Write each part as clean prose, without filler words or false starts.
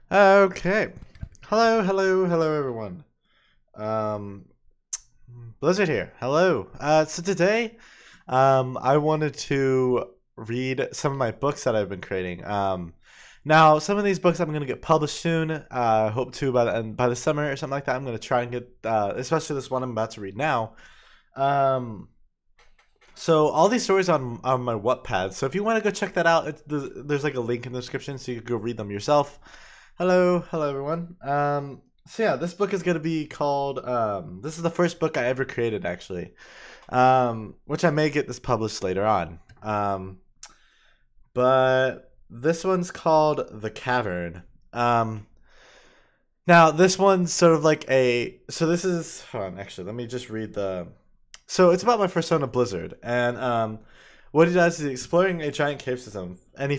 Okay. Hello, everyone. Um, Blizzard here. Hello. So today, I wanted to read some of my books that I've been creating. Now some of these books I'm gonna get published soon. Hope to by the summer or something like that. I'm gonna try and get, especially this one I'm about to read now. Um, so all these stories on my Wattpad. So if you want to go check that out, there's like a link in the description so you can go read them yourself. Hello everyone. So yeah, this book is gonna be called. This is the first book I ever created actually, which I may get this published later on. But this one's called The Cavern. Now this one's sort of like a. So this is. Hold on, actually, let me just read the. So it's about my persona Blizzard, and what he does is he's exploring a giant cave system, and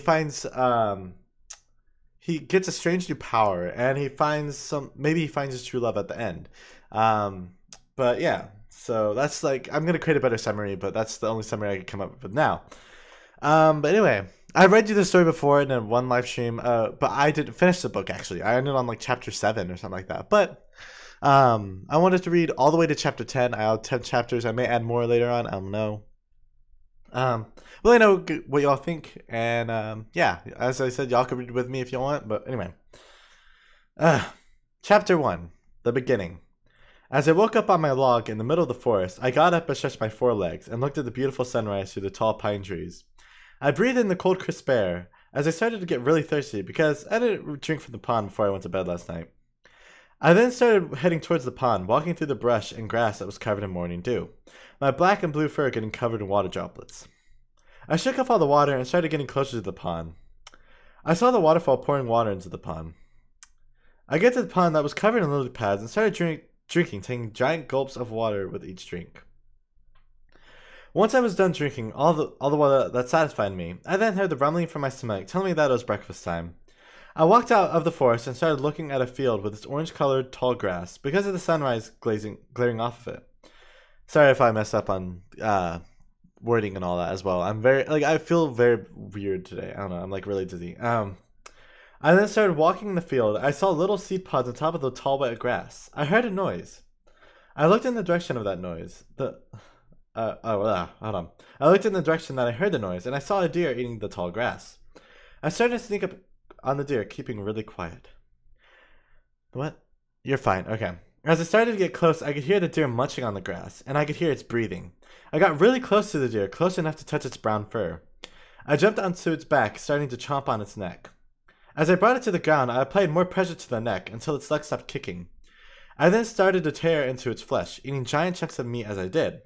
he gets a strange new power, and he finds some. Maybe he finds his true love at the end. Um, but yeah, so that's like I'm gonna create a better summary, but that's the only summary I can come up with now. But anyway, I read you the story before in a one live stream, but I didn't finish the book actually. I ended on like chapter 7 or something like that. But I wanted to read all the way to chapter 10. I have 10 chapters. I may add more later on. I don't know. Um, well, I know what y'all think, and yeah, as I said, y'all can read with me if you want. But anyway, uh, chapter 1, the beginning. As I woke up on my log in the middle of the forest, I got up and stretched my forelegs and looked at the beautiful sunrise through the tall pine trees. I breathed in the cold, crisp air as I started to get really thirsty because I didn't drink from the pond before I went to bed last night. I then started heading towards the pond, walking through the brush and grass that was covered in morning dew, my black and blue fur getting covered in water droplets. I shook off all the water and started getting closer to the pond. I saw the waterfall pouring water into the pond. I get to the pond that was covered in lily pads and started drinking, taking giant gulps of water with each drink. Once I was done drinking all the water that satisfied me, I then heard the rumbling from my stomach telling me that it was breakfast time. I walked out of the forest and started looking at a field with its orange-colored tall grass because of the sunrise glaring off of it. Sorry if I messed up on wording and all that as well. I feel very weird today. I don't know. I'm like really dizzy. I then started walking in the field. I saw little seed pods on top of the tall wet grass. I heard a noise. I looked in the direction of that noise. Hold on. I looked in the direction that I heard the noise, and I saw a deer eating the tall grass. I started to sneak up on the deer, keeping really quiet. What? You're fine. Okay. As I started to get close, I could hear the deer munching on the grass, and I could hear its breathing. I got really close to the deer, close enough to touch its brown fur. I jumped onto its back, starting to chomp on its neck. As I brought it to the ground, I applied more pressure to the neck until its legs stopped kicking. I then started to tear into its flesh, eating giant chunks of meat as I did.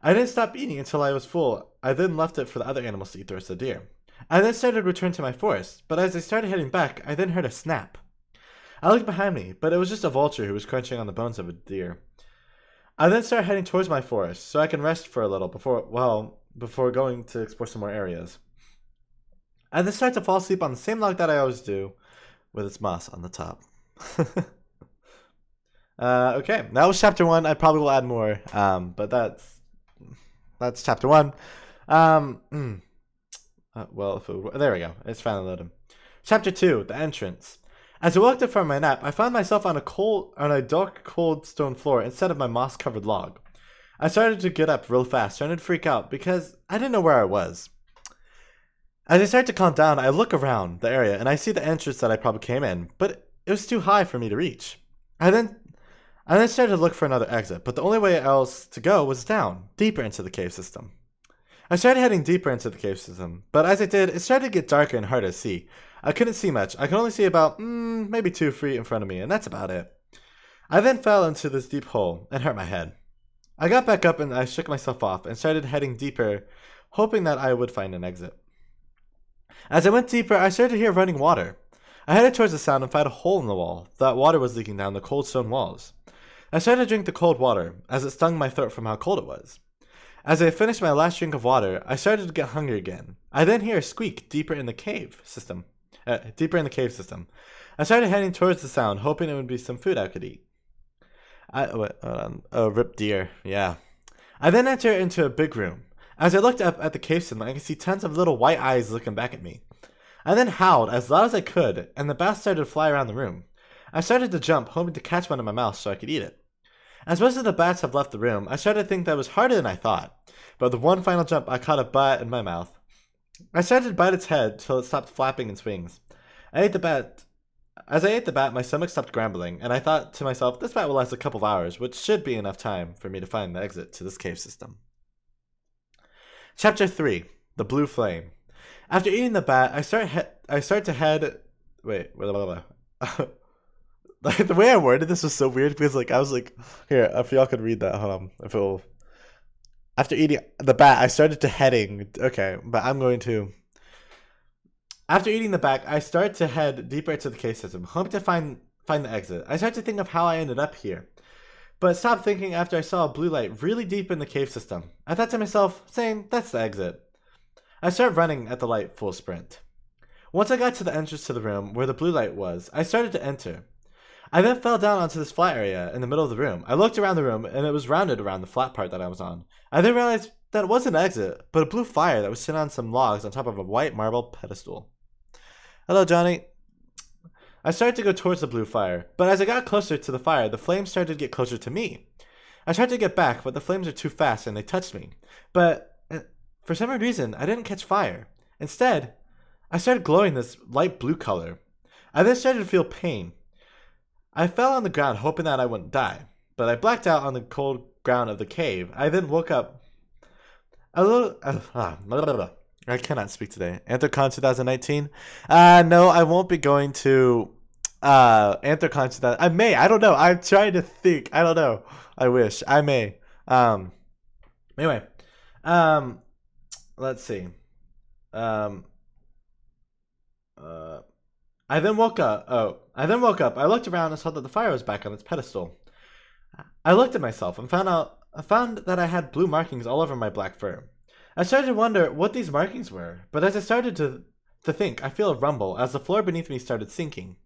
I didn't stop eating until I was full. I then left it for the other animals to eat the rest of the deer. I then started to return to my forest, but as I started heading back, I then heard a snap. I looked behind me, but it was just a vulture who was crunching on the bones of a deer. I then started heading towards my forest, so I can rest for a little before going to explore some more areas. I then started to fall asleep on the same log that I always do, with its moss on the top. Okay, that was chapter 1. I probably will add more, but that's chapter 1. There we go. It's finally loaded. Chapter 2, the entrance. As I walked up from my nap, I found myself on a dark, cold stone floor instead of my moss-covered log. I started to get up real fast, starting to freak out because I didn't know where I was. As I start to calm down, I look around the area and I see the entrance that I probably came in, but it was too high for me to reach. I then started to look for another exit, but the only way else to go was down, deeper into the cave system. I started heading deeper into the cave system, but as I did, it started to get darker and harder to see. I couldn't see much. I could only see about, maybe 2 feet in front of me, and that's about it. I then fell into this deep hole and hurt my head. I got back up and I shook myself off and started heading deeper, hoping that I would find an exit. As I went deeper, I started to hear running water. I headed towards the sound and found a hole in the wall. That water was leaking down the cold stone walls. I started to drink the cold water, as it stung my throat from how cold it was. As I finished my last drink of water, I started to get hungry again. I then hear a squeak deeper in the cave system. I started heading towards the sound, hoping it would be some food I could eat. Ripped deer, yeah. I then entered into a big room. As I looked up at the cave system, I could see tons of little white eyes looking back at me. I then howled as loud as I could, and the bat started to fly around the room. I started to jump, hoping to catch one in my mouth so I could eat it. As most of the bats have left the room, I started to think that it was harder than I thought. But with one final jump, I caught a bat in my mouth. I started to bite its head till it stopped flapping its wings. I ate the bat. As I ate the bat, my stomach stopped grumbling, and I thought to myself, this bat will last a couple of hours, which should be enough time for me to find the exit to this cave system. Chapter 3. The Blue Flame. After eating the bat, I start to head... Wait, blah. Like, the way I worded this was so weird because I was like, here, if y'all could read that, hold on. If it'll... After eating the bat, I started to heading. Okay, but I'm going to... After eating the bat, I start to head deeper into the cave system, hoping to find the exit. I start to think of how I ended up here, but stopped thinking after I saw a blue light really deep in the cave system. I thought to myself, saying, that's the exit. I started running at the light full sprint. Once I got to the entrance to the room where the blue light was, I started to enter. I then fell down onto this flat area in the middle of the room. I looked around the room, and it was rounded around the flat part that I was on. I then realized that it wasn't an exit, but a blue fire that was sitting on some logs on top of a white marble pedestal. Hello, Johnny. I started to go towards the blue fire, but as I got closer to the fire, the flames started to get closer to me. I tried to get back, but the flames were too fast and they touched me. But for some reason, I didn't catch fire. Instead, I started glowing this light blue color. I then started to feel pain. I fell on the ground hoping that I wouldn't die, but I blacked out on the cold ground of the cave. I then woke up a little... I cannot speak today. Anthrocon 2019? No, I won't be going to Anthrocon 2019. I may. I don't know. I'm trying to think. I don't know. I wish. I may. Anyway. Let's see. I then woke up. I looked around and saw that the fire was back on its pedestal. I looked at myself and found that I had blue markings all over my black fur. I started to wonder what these markings were, but as I started to think, I feel a rumble as the floor beneath me started sinking.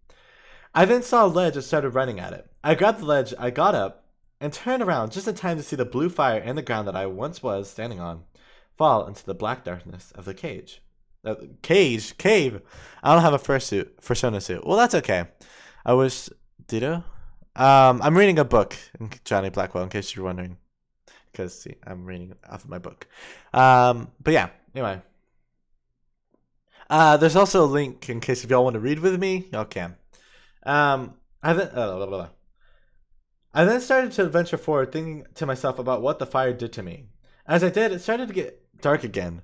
I then saw a ledge and started running at it. I grabbed the ledge, I got up, and turned around just in time to see the blue fire and the ground that I once was standing on fall into the black darkness of the cave. Cave. I don't have a fursona suit. Well, that's okay. I wish... Ditto? I'm reading a book, Johnny Blackwell, in case you're wondering. Because, see, I'm reading off of my book. But yeah, anyway. There's also a link in case if y'all want to read with me, y'all can. I then started to venture forward, thinking to myself about what the fire did to me. As I did, it started to get dark again.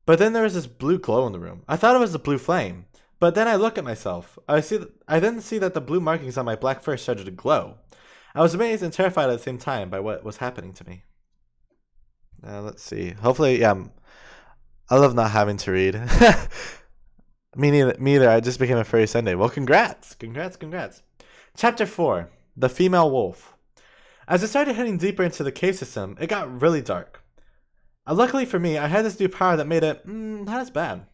But then there was this blue glow in the room. I thought it was the blue flame. But then I look at myself. I then see that the blue markings on my black fur started to glow. I was amazed and terrified at the same time by what was happening to me. Let's see. Hopefully, yeah. I love not having to read. Me neither. I just became a furry Sunday. Well, congrats. Chapter 4. The Female Wolf. As I started heading deeper into the cave system, it got really dark. Luckily for me, I had this new power that made it not as bad.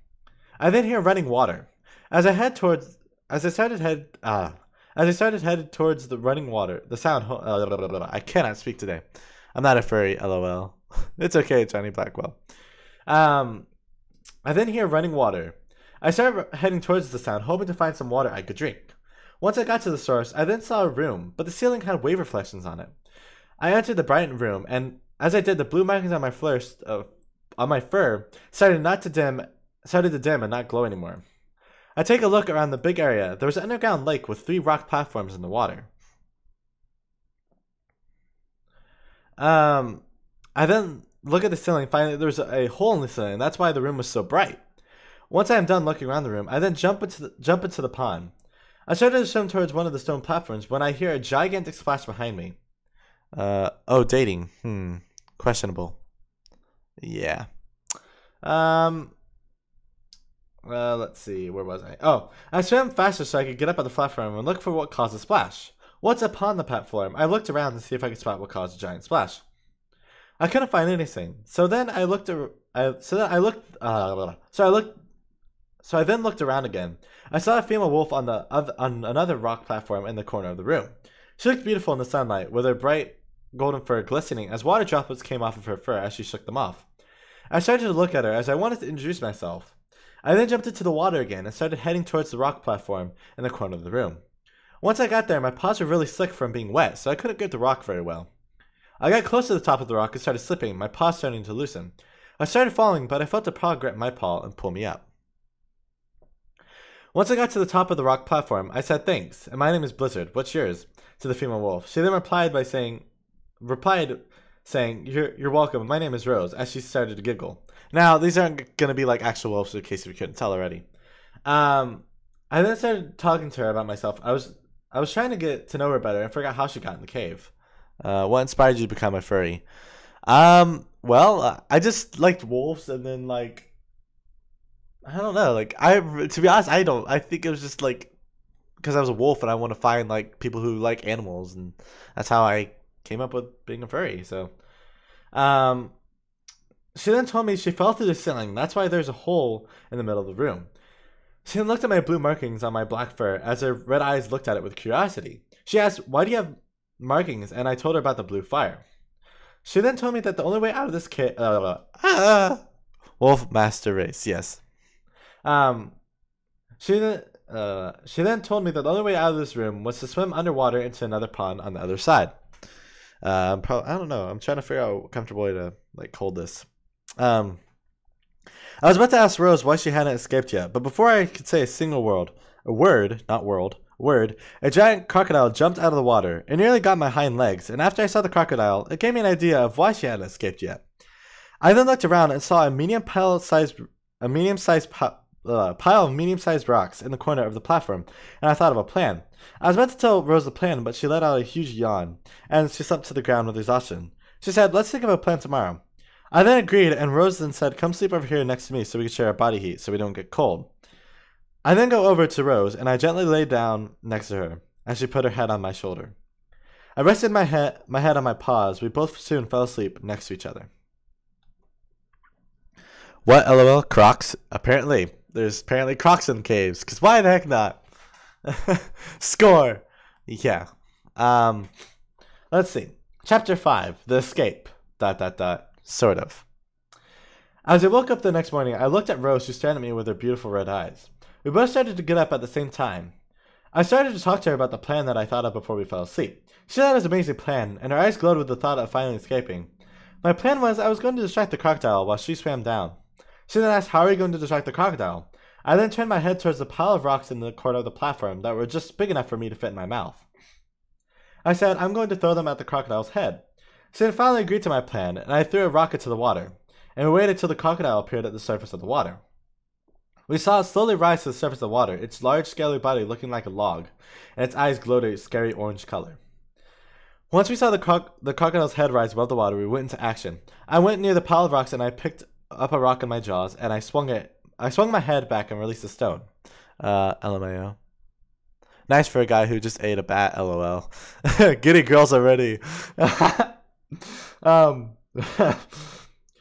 I then hear running water. As I started headed towards the running water, the sound. I cannot speak today. I'm not a furry. LOL. It's okay, Johnny Blackwell. I then hear running water. I started heading towards the sound, hoping to find some water I could drink. Once I got to the source, I then saw a room, but the ceiling had wave reflections on it. I entered the brightened room, and as I did, the blue markings on my fur started to dim and not glow anymore. I take a look around the big area. There was an underground lake with 3 rock platforms in the water. I then look at the ceiling, finding that there was a hole in the ceiling. That's why the room was so bright. Once I am done looking around the room, I then jump into the pond. I started to swim towards one of the stone platforms when I hear a gigantic splash behind me. Dating. Questionable. Yeah. Let's see. Where was I? Oh, I swam faster so I could get up on the platform and look for what caused the splash. Once upon the platform, I looked around to see if I could spot what caused a giant splash. I couldn't find anything. So I then looked around again. I saw a female wolf on another rock platform in the corner of the room. She looked beautiful in the sunlight, with her bright golden fur glistening as water droplets came off of her fur as she shook them off. I started to look at her as I wanted to introduce myself. I then jumped into the water again and started heading towards the rock platform in the corner of the room. Once I got there, my paws were really slick from being wet, so I couldn't grip the rock very well. I got close to the top of the rock and started slipping, my paws starting to loosen. I started falling, but I felt a paw grip my paw and pull me up. Once I got to the top of the rock platform, I said thanks, and my name is Blizzard, what's yours? To the female wolf. She then replied saying, you're welcome, my name is Rose, as she started to giggle. Now, these aren't going to be like actual wolves in case you couldn't tell already. I then started talking to her about myself. I was trying to get to know her better and figure out how she got in the cave. What inspired you to become a furry? Well, I just liked wolves, and then like I don't know, like to be honest, I think it was just like because I was a wolf and I want to find like people who like animals, and that's how I came up with being a furry. So, she then told me she fell through the ceiling. That's why there's a hole in the middle of the room. She then looked at my blue markings on my black fur as her red eyes looked at it with curiosity. She asked, "Why do you have markings?" And I told her about the blue fire. She then told me that the only way out of this wolf master race, yes. She then told me that the only way out of this room was to swim underwater into another pond on the other side. I don't know. I'm trying to figure out a comfortable way to like hold this. I was about to ask Rose why she hadn't escaped yet, but before I could say a single word, a giant crocodile jumped out of the water. It nearly got my hind legs, and after I saw the crocodile, it gave me an idea of why she hadn't escaped yet. I then looked around and saw a medium-sized pile of medium-sized rocks in the corner of the platform, and I thought of a plan. I was about to tell Rose the plan, but she let out a huge yawn, and she slumped to the ground with exhaustion. She said, "Let's think of a plan tomorrow." I then agreed, and Rose then said, "Come sleep over here next to me so we can share our body heat so we don't get cold." I then go over to Rose, and I gently lay down next to her, as she put her head on my shoulder. I rested my head on my paws. We both soon fell asleep next to each other. What, LOL? Crocs? Apparently. There's apparently crocs in caves, because why the heck not? Score! Yeah. Let's see. Chapter 5. The Escape. ... Sort of. As I woke up the next morning, I looked at Rose, who stared at me with her beautiful red eyes. We both started to get up at the same time. I started to talk to her about the plan that I thought of before we fell asleep. She thought it was an amazing plan, and her eyes glowed with the thought of finally escaping. My plan was I was going to distract the crocodile while she swam down. She then asked, "How are you going to distract the crocodile?" I then turned my head towards the pile of rocks in the corner of the platform that were just big enough for me to fit in my mouth. I said, "I'm going to throw them at the crocodile's head." She then finally agreed to my plan, and I threw a rock into the water, and we waited till the crocodile appeared at the surface of the water. We saw it slowly rise to the surface of the water, its large, scaly body looking like a log, and its eyes glowed a scary orange color. Once we saw the crocodile's head rise above the water, we went into action. I went near the pile of rocks, and I picked up a rock in my jaws, and I swung my head back and released a stone. LMAO. Nice for a guy who just ate a bat, LOL. Giddy girls already.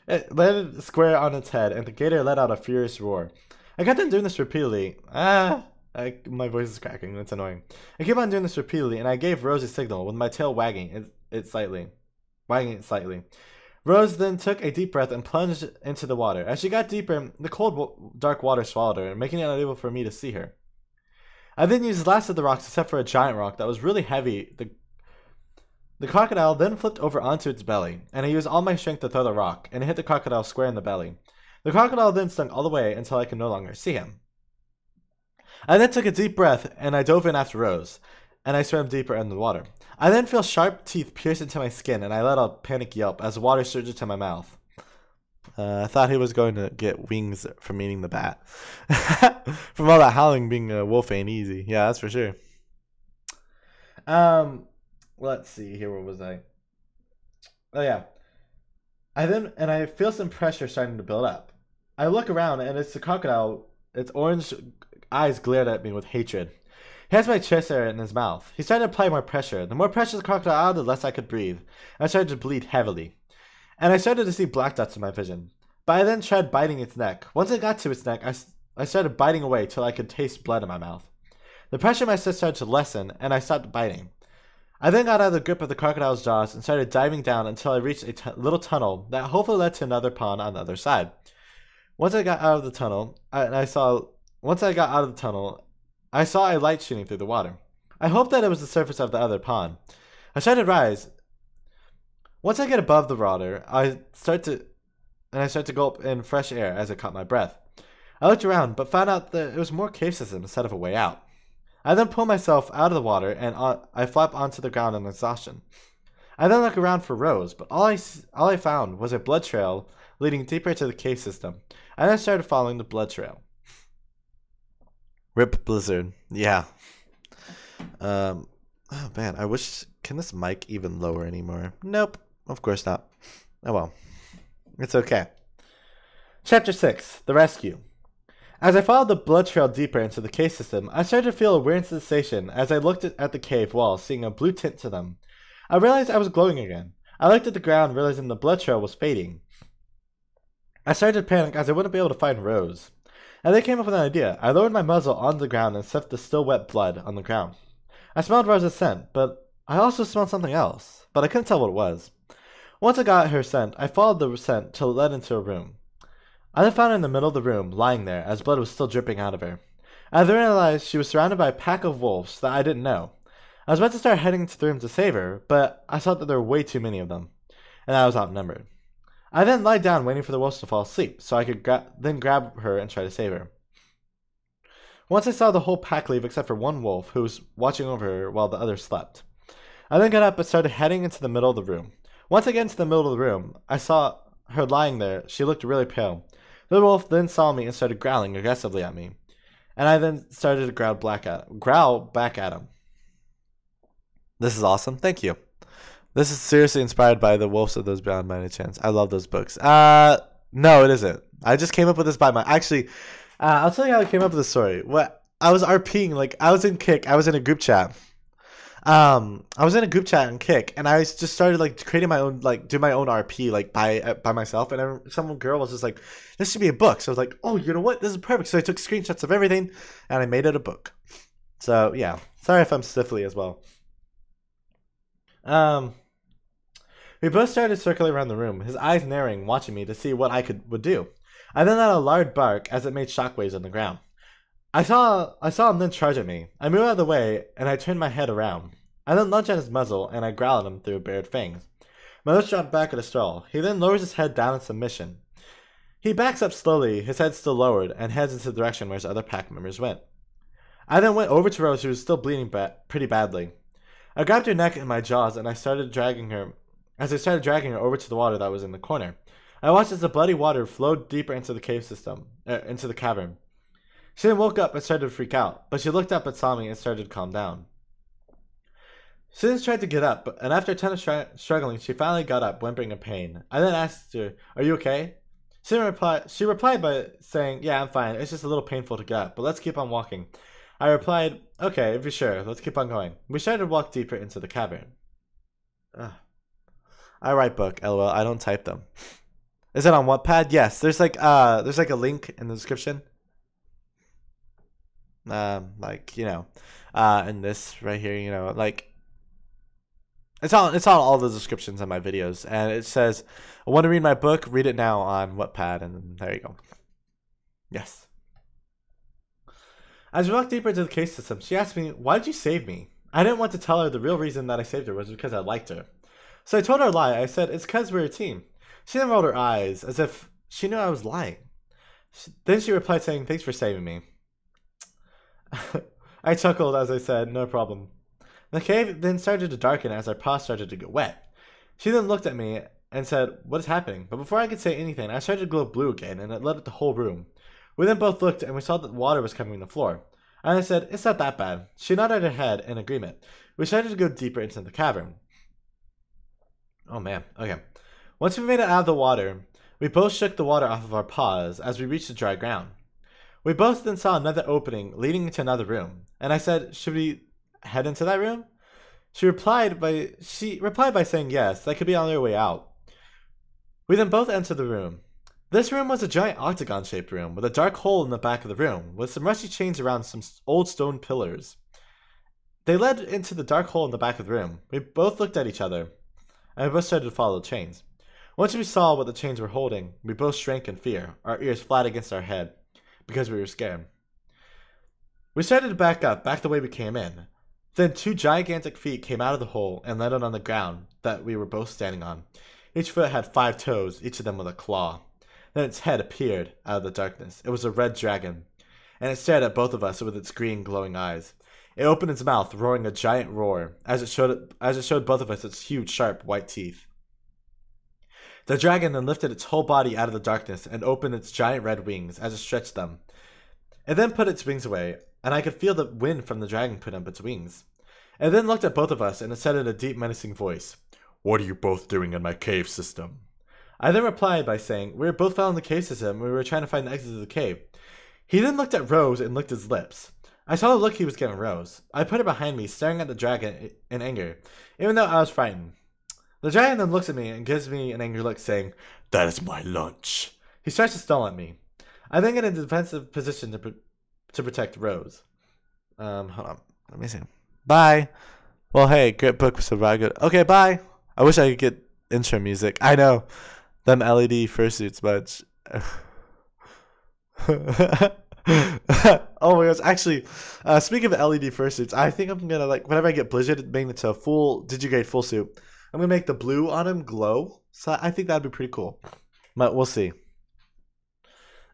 It landed square on its head, and the gator let out a furious roar. I kept on doing this repeatedly. My voice is cracking. That's annoying. I kept on doing this repeatedly, and I gave Rose a signal with my tail wagging it slightly. Rose then took a deep breath and plunged into the water. As she got deeper, the cold, dark water swallowed her, making it unable for me to see her. I then used the last of the rocks except for a giant rock that was really heavy. The crocodile then flipped over onto its belly, and I used all my strength to throw the rock, and it hit the crocodile square in the belly. The crocodile then stunk all the way until I could no longer see him. I then took a deep breath, and I dove in after Rose, and I swam deeper in the water. I then felt sharp teeth pierce into my skin, and I let out a panic yelp as the water surged into my mouth. I thought he was going to get wings from eating the bat. From all that howling, being a wolf ain't easy. Yeah, that's for sure. Let's see here. Where was I? Oh yeah. I feel some pressure starting to build up. I look around, and it's the crocodile. Its orange eyes glared at me with hatred. He has my chest area in his mouth. He started to apply more pressure. The more pressure the crocodile added, the less I could breathe. I started to bleed heavily. And I started to see black dots in my vision. But I then tried biting its neck. Once I got to its neck, I started biting away till I could taste blood in my mouth. The pressure in my chest started to lessen, and I stopped biting. I then got out of the grip of the crocodile's jaws and started diving down until I reached a little tunnel that hopefully led to another pond on the other side. Once I got out of the tunnel, once I got out of the tunnel, I saw a light shooting through the water. I hoped that it was the surface of the other pond. I tried to rise. Once I get above the water, I start to gulp in fresh air as I caught my breath. I looked around, but found out that it was more cave system instead of a way out. I then pull myself out of the water and I flop onto the ground in exhaustion. I then look around for Rose, but all I found was a blood trail leading deeper into the cave system. I then started following the blood trail. Rip Blizzard. Yeah. Oh man, I wish. Can this mic even lower anymore? Nope. Of course not. Oh well. It's okay. Chapter 6. The Rescue. As I followed the blood trail deeper into the cave system, I started to feel a weird sensation as I looked at the cave walls, seeing a blue tint to them. I realized I was glowing again. I looked at the ground, realizing the blood trail was fading. I started to panic as I wouldn't be able to find Rose. And they came up with an idea. I lowered my muzzle onto the ground and sniffed the still wet blood on the ground. I smelled Rose's scent, but I also smelled something else, but I couldn't tell what it was. Once I got her scent, I followed the scent till it led into a room. I then found her in the middle of the room, lying there, as blood was still dripping out of her. I then realized she was surrounded by a pack of wolves that I didn't know. I was about to start heading to the room to save her, but I saw that there were way too many of them, and I was outnumbered. I then lied down waiting for the wolves to fall asleep, so I could then grab her and try to save her. Once I saw the whole pack leave except for one wolf who was watching over her while the others slept. I then got up and started heading into the middle of the room. Once I get into the middle of the room, I saw her lying there. She looked really pale. The wolf then saw me and started growling aggressively at me, and I then started to growl back at him. This is awesome. Thank you. This is seriously inspired by The Wolves of Those Beyond by any chance. I love those books. No, it isn't. I just came up with this by my... Actually, I'll tell you how I came up with the story. I was RPing, like, I was in Kick. I was in a group chat. I was in a group chat in Kick, and I just started, like, creating my own, like, do my own RP, like, by myself. And some girl was just like, this should be a book. So I was like, oh, you know what? This is perfect. So I took screenshots of everything, and I made it a book. So, yeah. Sorry if I'm stiffly as well. We both started circling around the room, his eyes narrowing, watching me to see what I would do. I then let out a loud bark as it made shockwaves on the ground. I saw him then charge at me. I moved out of the way, and I turned my head around. I then lunged at his muzzle, and I growled at him through bared fangs. My lips dropped back at a straw. He then lowers his head down in submission. He backs up slowly, his head still lowered, and heads into the direction where his other pack members went. I then went over to Rose, who was still bleeding pretty badly. I grabbed her neck in my jaws, and I started dragging her over to the water that was in the corner. I watched as the bloody water flowed deeper into the cave system, into the cavern. She then woke up and started to freak out, but she looked up and saw me and started to calm down. She then tried to get up, and after a ton of struggling, she finally got up, whimpering in pain. I then asked her, "Are you okay?" She replied by saying, "Yeah, I'm fine. It's just a little painful to get up, but let's keep on walking." I replied, "Okay, if you're sure, let's keep on going." We started to walk deeper into the cavern. Ugh. I write book, lol. I don't type them. Is it on Wattpad? Yes. There's like a link in the description. Like, you know, and this right here, you know, like it's on all the descriptions of my videos, and it says, "I want to read my book, read it now" on Wattpad, and there you go. Yes. As we walked deeper into the cave system, she asked me, "Why did you save me?" I didn't want to tell her the real reason that I saved her was because I liked her. So I told her a lie. I said, "It's because we're a team." She then rolled her eyes, as if she knew I was lying. Then she replied saying, "Thanks for saving me." I chuckled as I said, "No problem." The cave then started to darken as our paws started to get wet. She then looked at me and said, "What is happening?" But before I could say anything, I started to glow blue again, and it lit up the whole room. We then both looked, and we saw that water was coming from the floor. And I said, "It's not that bad." She nodded her head in agreement. We started to go deeper into the cavern. Oh man, okay. Once we made it out of the water, we both shook the water off of our paws as we reached the dry ground. We both then saw another opening leading into another room, and I said, "Should we head into that room?" She replied by saying yes, that could be on their way out. We then both entered the room. This room was a giant octagon-shaped room with a dark hole in the back of the room, with some rusty chains around some old stone pillars. They led into the dark hole in the back of the room. We both looked at each other, and we both started to follow the chains. Once we saw what the chains were holding, we both shrank in fear, our ears flat against our head, because we were scared. We started to back the way we came in. Then 2 gigantic feet came out of the hole and landed on the ground that we were both standing on. Each foot had 5 toes, each of them with a claw. Then its head appeared out of the darkness. It was a red dragon, and it stared at both of us with its green, glowing eyes. It opened its mouth, roaring a giant roar, as it showed both of us its huge, sharp, white teeth. The dragon then lifted its whole body out of the darkness and opened its giant red wings as it stretched them. It then put its wings away, and I could feel the wind from the dragon put up its wings. It then looked at both of us, and it said in a deep, menacing voice, "What are you both doing in my cave system?" I then replied by saying, "We were both found in the cave system, and we were trying to find the exit of the cave." He then looked at Rose and licked his lips. I saw the look he was giving Rose. I put her behind me, staring at the dragon in anger, even though I was frightened. The dragon then looks at me and gives me an angry look, saying, "That is my lunch." He starts to stall at me. I then get in a defensive position to protect Rose. Hold on. Let me see. Bye. Well, hey, great book, so very good. Okay, bye. I wish I could get intro music. I know. Them LED fursuits, but... Oh my gosh, actually, speaking of LED fursuits, I think I'm gonna, like, whenever I get Blizzard, make it to a full Digigrade full suit, I'm gonna make the blue on him glow. So I think that'd be pretty cool. But we'll see.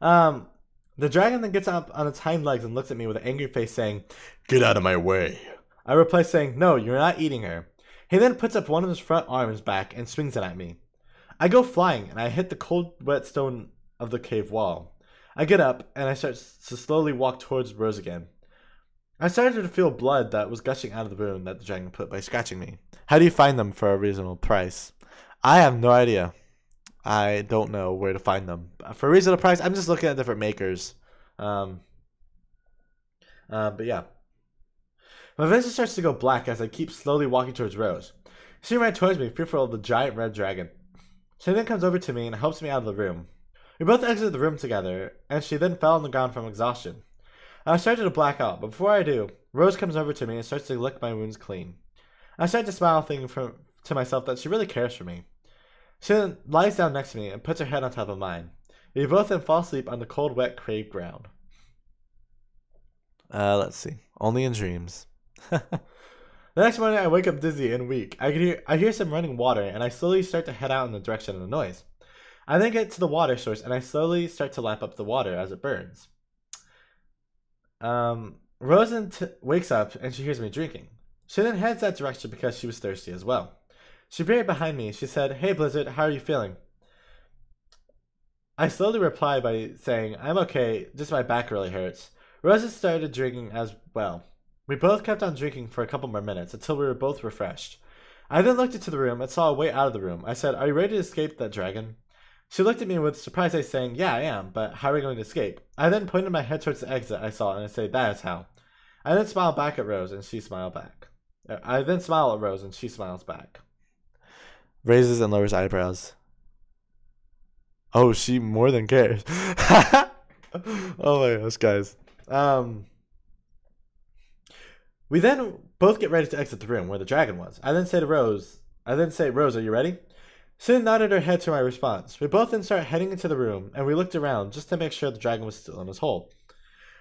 The dragon then gets up on its hind legs and looks at me with an angry face, saying, "Get out of my way." I reply saying, "No, you're not eating her." He then puts up one of his front arms back and swings it at me. I go flying, and I hit the cold, wet stone of the cave wall. I get up, and I start to slowly walk towards Rose again. I started to feel blood that was gushing out of the wound that the dragon put by scratching me. How do you find them for a reasonable price? I have no idea. I don't know where to find them. For a reasonable price, I'm just looking at different makers. But yeah. My vision starts to go black as I keep slowly walking towards Rose. She ran towards me, fearful of the giant red dragon. She then comes over to me and helps me out of the room. We both exited the room together, and she then fell on the ground from exhaustion. I started to black out, but before I do, Rose comes over to me and starts to lick my wounds clean. I start to smile, thinking to myself that she really cares for me. She then lies down next to me and puts her head on top of mine. We both then fall asleep on the cold, wet cave ground. Let's see. Only in dreams. The next morning, I wake up dizzy and weak. I hear some running water, and I slowly start to head out in the direction of the noise. I then get to the water source, and I slowly start to lap up the water as it burns. Rose wakes up, and she hears me drinking. She then heads that direction because she was thirsty as well. She peered behind me. She said, "Hey, Blizzard, how are you feeling?" I slowly replied by saying, "I'm okay, just my back really hurts." Rose started drinking as well. We both kept on drinking for a couple more minutes until we were both refreshed. I then looked into the room and saw a way out of the room. I said, "Are you ready to escape that dragon?" She looked at me with surprise eyes, saying, "Yeah, I am, but how are we going to escape?" I then pointed my head towards the exit I saw and I said, "That is how." I then smiled back at Rose and she smiled back. I then smile at Rose and she smiles back. Raises and lowers eyebrows. Oh, she more than cares. Oh my gosh, guys. We then both get ready to exit the room where the dragon was. I then say, "Rose, are you ready?" She nodded her head to my response. We both then start heading into the room, and we looked around just to make sure the dragon was still in his hole.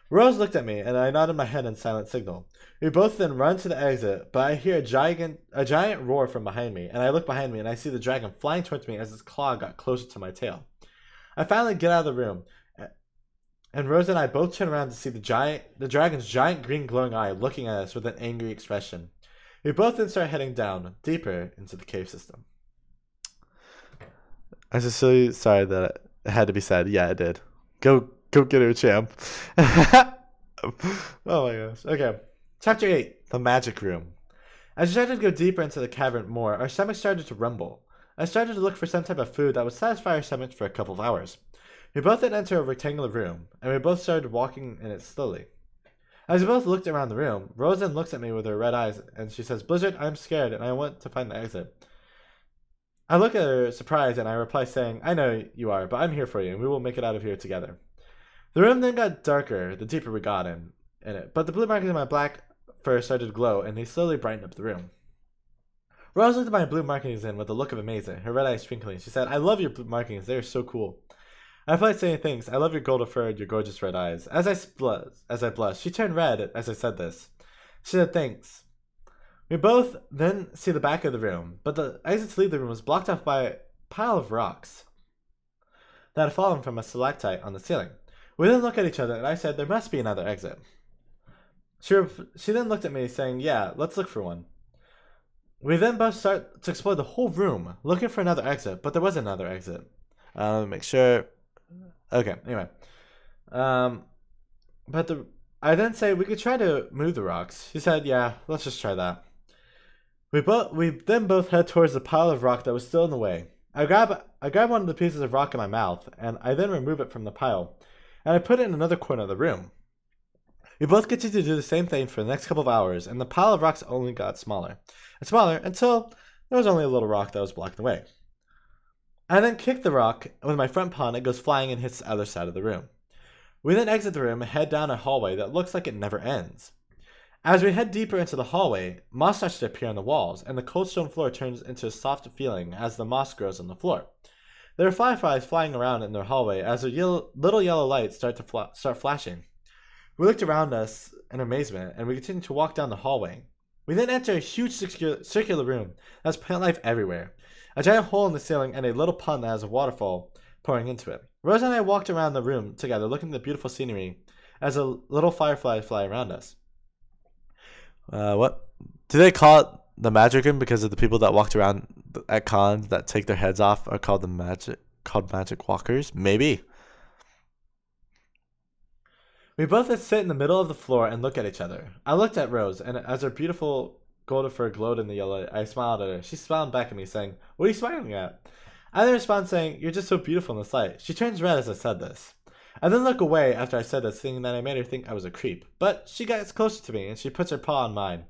Rose looked at me, and I nodded my head in silent signal. We both then run to the exit, but I hear a giant roar from behind me, and I look behind me, and I see the dragon flying towards me as its claw got closer to my tail. I finally get out of the room, and Rose and I both turn around to see the dragon's giant green glowing eye looking at us with an angry expression. We both then start heading down, deeper into the cave system. I'm just so sorry that it had to be said. Yeah, it did. Go get her, champ. Oh my gosh. Okay. Chapter 8, The Magic Room. As we started to go deeper into the cavern more, our stomachs started to rumble. I started to look for some type of food that would satisfy our stomachs for a couple of hours. We both then entered a rectangular room, and we both started walking in it slowly. As we both looked around the room, Rose then looks at me with her red eyes, and she says, "Blizzard, I'm scared, and I want to find the exit." I look at her surprised, and I reply saying, "I know you are, but I'm here for you, and we will make it out of here together." The room then got darker the deeper we got in it, but the blue markings in my black fur started to glow, and they slowly brightened up the room. Rose looked at my blue markings in with a look of amazement, her red eyes twinkling. She said, I love your blue markings. They are so cool. I replied saying thanks. I love your golden fur and your gorgeous red eyes. As I blushed, she turned red as I said this. She said thanks. We both then see the back of the room, but the exit to leave the room was blocked off by a pile of rocks that had fallen from a stalactite on the ceiling. We then looked at each other, and I said there must be another exit. She then looked at me, saying, yeah, let's look for one. We then both start to explore the whole room, looking for another exit, but there was another exit. Let me make sure. Okay, anyway. I then say we could try to move the rocks. She said, yeah, let's just try that. We then both head towards the pile of rock that was still in the way. I grab one of the pieces of rock in my mouth, and I then remove it from the pile, and I put it in another corner of the room. We both continued to do the same thing for the next couple of hours, and the pile of rocks only got smaller and smaller until there was only a little rock that was blocking the way. I then kick the rock with my front paw, and it goes flying and hits the other side of the room. We then exit the room and head down a hallway that looks like it never ends. As we head deeper into the hallway, moss starts to appear on the walls, and the cold stone floor turns into a soft feeling as the moss grows on the floor. There are fireflies flying around in their hallway as their little yellow lights start flashing. We looked around us in amazement, and we continued to walk down the hallway. We then enter a huge circular room that has plant life everywhere, a giant hole in the ceiling, and a little pond that has a waterfall pouring into it. Rose and I walked around the room together, looking at the beautiful scenery as a little fireflies fly around us. What? Do they call it the magic room because of the people that walked around at cons that take their heads off are called magic walkers? Maybe. We both sit in the middle of the floor and look at each other. I looked at Rose, and as her beautiful golden fur glowed in the yellow, I smiled at her. She smiled back at me, saying, what are you smiling at? I then respond saying, you're just so beautiful in this light. She turns red as I said this. I then look away after I said this, thinking that I made her think I was a creep. But she gets closer to me, and she puts her paw on mine.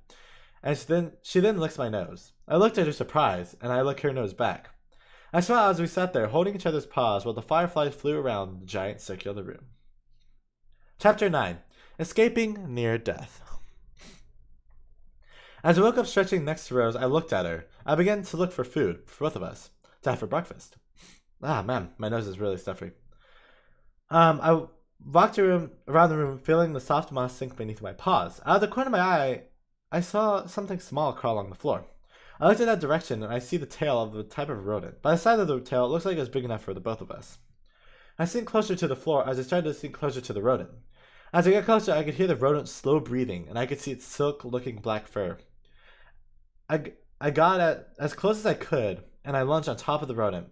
And she then licks my nose. I looked at her surprised, and I licked her nose back. I smiled as we sat there, holding each other's paws while the fireflies flew around the giant circular room. Chapter 9. Escaping Near Death. As I woke up stretching next to Rose, I looked at her. I began to look for food, for both of us, to have for breakfast. Ah, man, my nose is really stuffy. I walked around the room, feeling the soft moss sink beneath my paws. Out of the corner of my eye, I saw something small crawl along the floor. I looked in that direction, and I see the tail of a type of rodent. By the side of the tail, it looks like it was big enough for the both of us. I sink closer to the floor as I started to sink closer to the rodent. As I got closer, I could hear the rodent's slow breathing, and I could see its silk-looking black fur. I got as close as I could, and I lunged on top of the rodent.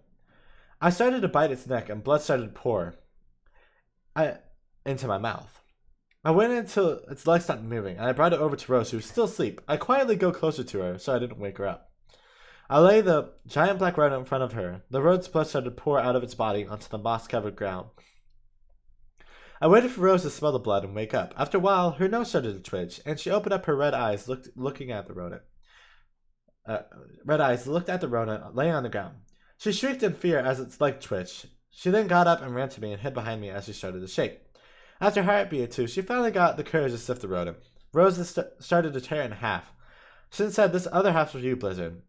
I started to bite its neck, and blood started to pour into my mouth. I went until its legs stopped moving, and I brought it over to Rose, who was still asleep. I quietly go closer to her, so I didn't wake her up. I lay the giant black rodent in front of her. The rodent's blood started to pour out of its body onto the moss-covered ground. I waited for Rose to smell the blood and wake up. After a while, her nose started to twitch, and she opened up her red eyes, looking at the rodent. Red eyes looked at the rodent laying on the ground. She shrieked in fear as its leg twitched. She then got up and ran to me and hid behind me as she started to shake. After a heartbeat or two, she finally got the courage to sniff the rodent. Rose started to tear it in half. She then said, this other half's for you, Blizzard.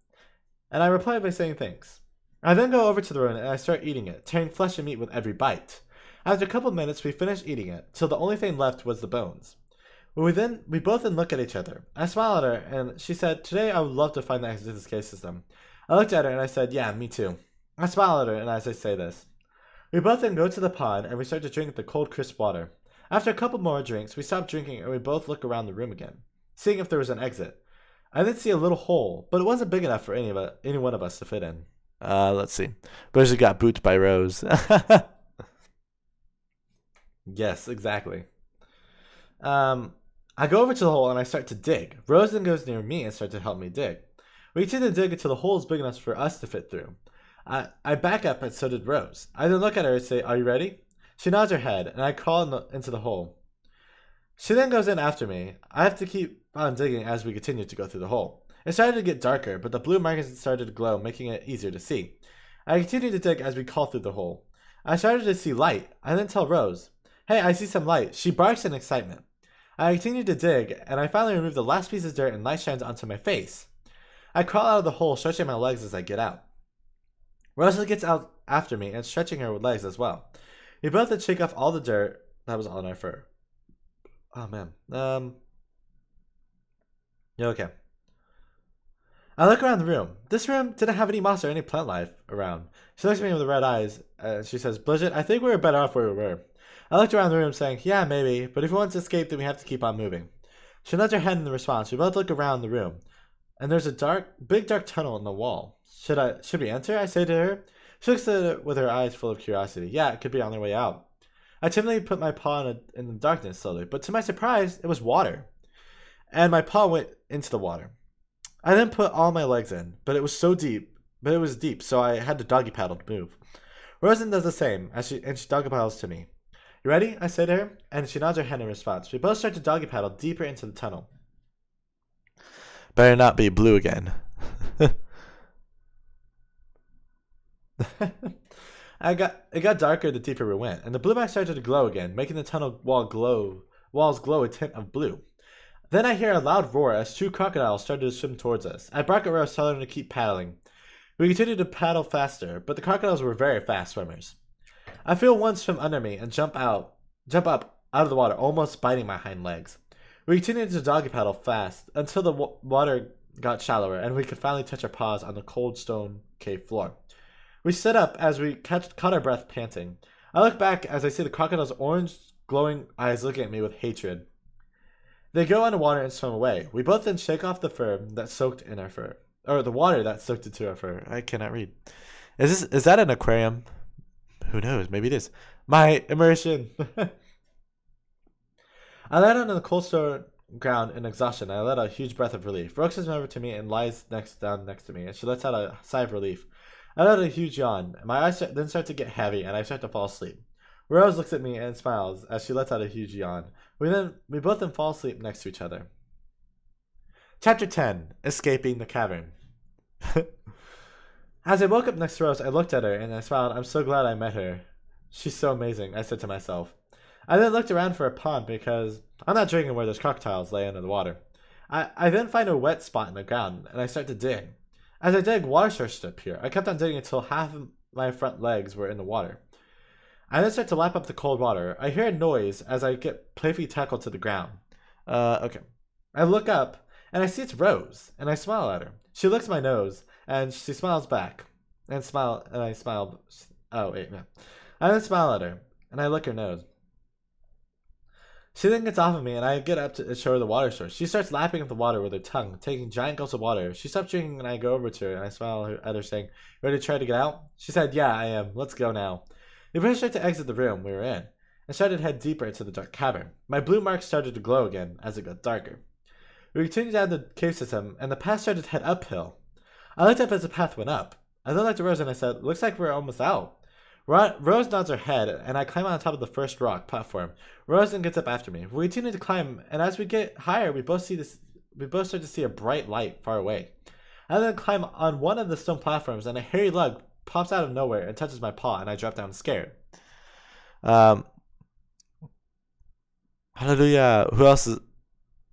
And I replied by saying thanks. I then go over to the rodent and I start eating it, tearing flesh and meat with every bite. After a couple minutes, we finished eating it, till the only thing left was the bones. We both then look at each other. I smiled at her, and she said, today I would love to find the exit to this cave system. I looked at her and I said, yeah, me too. I smiled at her, and as I say this, we both then go to the pond and we start to drink the cold, crisp water. After a couple more drinks, we stop drinking and we both look around the room again, seeing if there was an exit. I did see a little hole, but it wasn't big enough for any one of us to fit in. Let's see. Blizzard got booted by Rose. Yes, exactly. I go over to the hole and I start to dig. Rose then goes near me and starts to help me dig. We continue to dig until the hole is big enough for us to fit through. I back up, and so did Rose. I then look at her and say, are you ready? She nods her head, and I crawl into the hole. She then goes in after me. I have to keep on digging as we continue to go through the hole. It started to get darker, but the blue markings started to glow, making it easier to see. I continued to dig as we crawl through the hole. I started to see light. I then tell Rose, hey, I see some light. She barks in excitement. I continued to dig, and I finally removed the last piece of dirt and light shines onto my face. I crawl out of the hole, stretching my legs as I get out. Rosa gets out after me and stretching her legs as well. We both then shake off all the dirt that was on our fur. Oh man. Yeah, okay. I look around the room. This room didn't have any moss or any plant life around. She looks at me with red eyes. She says, Bridget, I think we were better off where we were. I looked around the room saying, yeah, maybe, but if we want to escape, then we have to keep on moving. She nods her head in the response. We both look around the room. And there's a big dark tunnel in the wall. Should we enter? I say to her. She looks at it with her eyes full of curiosity. Yeah, it could be on their way out. I timidly put my paw in the darkness slowly, but to my surprise, it was water. And my paw went into the water. I then put all my legs in, but it was deep, so I had to doggy paddle to move. Rosen does the same, and she doggy paddles to me. You ready? I say to her, and she nods her head in response. We both start to doggy paddle deeper into the tunnel. Better not be blue again. It got darker the deeper we went, and the blue light started to glow again, making the tunnel walls glow a tint of blue. Then I hear a loud roar as 2 crocodiles started to swim towards us. I bark at Rose, telling her to keep paddling. We continued to paddle faster, but the crocodiles were very fast swimmers. I feel one swim under me and jump up out of the water, almost biting my hind legs. We continued to doggy paddle fast until the water got shallower and we could finally touch our paws on the cold stone cave floor. We stood up as we caught our breath, panting. I look back as I see the crocodile's orange, glowing eyes looking at me with hatred. They go underwater and swim away. We both then shake off the fur that soaked in our fur. Or the water that soaked into our fur. I cannot read. Is that an aquarium? Who knows? Maybe it is. My immersion. I lay down on the cold stone ground in exhaustion. I let out a huge breath of relief. Brooks comes over to me and lies down next to me, and she lets out a sigh of relief. I let out a huge yawn. My eyes then start to get heavy, and I start to fall asleep. Rose looks at me and smiles as she lets out a huge yawn. We both then fall asleep next to each other. Chapter 10. Escaping the Cavern. As I woke up next to Rose, I looked at her and I smiled. I'm so glad I met her. She's so amazing, I said to myself. I then looked around for a pond because I'm not drinking where those crocodiles lay under the water. I then find a wet spot in the ground and I start to dig. As I dig, water starts to appear. I kept on digging until half of my front legs were in the water. I then start to lap up the cold water. I hear a noise as I get playfully tackled to the ground. Okay. I look up and I see it's Rose, and I smile at her. She licks my nose and she smiles back. I smile. Oh wait, no. I then smile at her and I lick her nose. She then gets off of me and I get up to show her the water source. She starts lapping up the water with her tongue, taking giant gulps of water. She stops drinking and I go over to her and I smile at her saying, "Ready to try to get out?" She said, "Yeah, I am. Let's go now." We both tried to exit the room we were in and started to head deeper into the dark cavern. My blue marks started to glow again as it got darker. We continued down the cave system and the path started to head uphill. I looked up as the path went up. I then looked at Rose and I said, "Looks like we're almost out." Rose nods her head and I climb on top of the first rock platform. Rose then gets up after me. We continue to climb and as we get higher we both start to see a bright light far away. I then climb on one of the stone platforms and a hairy lug pops out of nowhere and touches my paw and I drop down scared. Hallelujah. Who else